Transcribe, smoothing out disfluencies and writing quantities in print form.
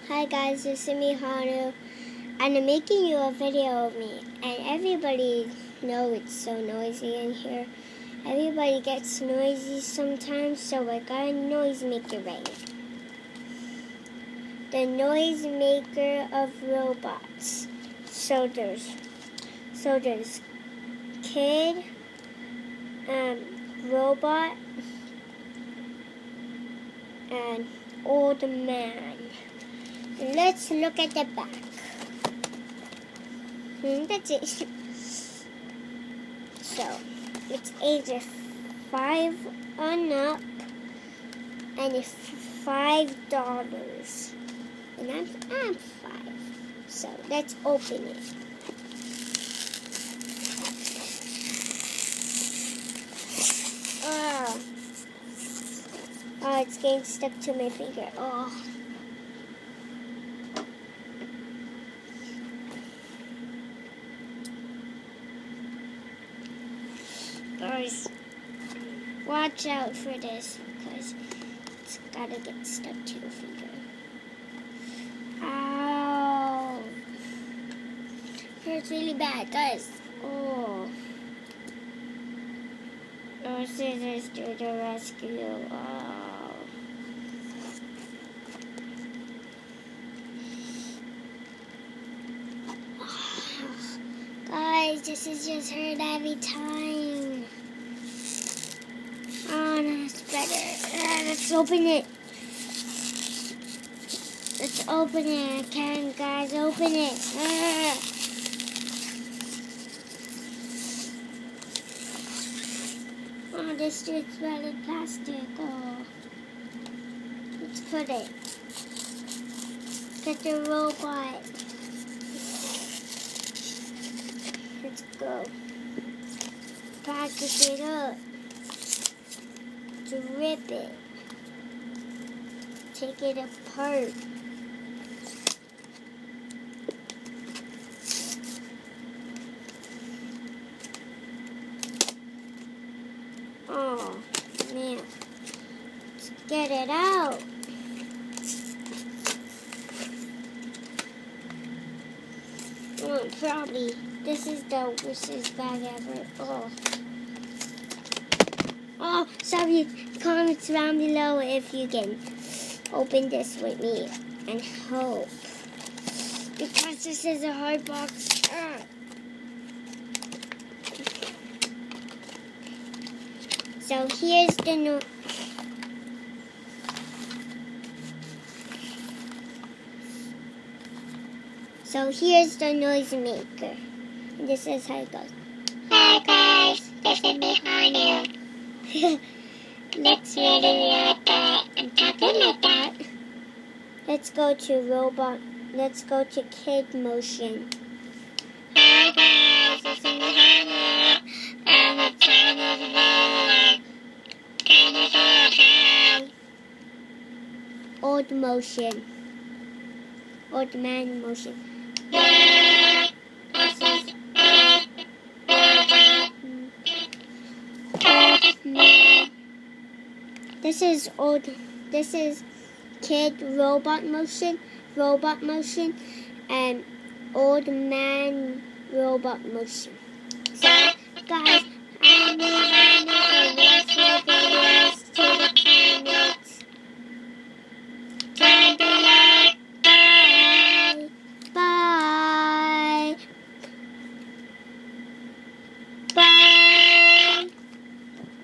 Hi guys, this is me, Hanu, and I'm making you a video of me. And everybody knows it's so noisy in here. Everybody gets noisy sometimes, so I got a noise maker ready. The noise maker of robots. So there's kid, robot, and old man. Let's look at the back. That's it. So, it's ages 5 on up, and it's $5. And I'm 5. So, let's open it. Oh, it's getting stuck to my finger. Oh. Guys, watch out for this because it's gotta get stuck to your finger. Ow! Hurts really bad, guys. Oh. Oh, scissors to the rescue. Oh. Guys, this is just hurt every time. Oh, no, it's better. Let's open it. Let's open it. I can, guys. Open it. Oh, this dude's really plastic. Oh. Let's put it. Get the robot. Let's go. Package it up. To rip it. Take it apart. Oh, man. Let's get it out. Oh, probably. This is the worst bag ever. Oh. Oh, sorry. Comments down below if you can open this with me and help. Because this is a hard box. So here's the here's the noise maker. And this is how it goes. Hi guys, this is me, Hanu. Let's really like that. I'm talking like that. Let's go to robot. Let's go to kid motion. Hi guys, this is me, Hanu. I'm a tiny boy. Can you say hi? Old motion. Old man motion. This is kid robot motion, and old man robot motion. So, guys,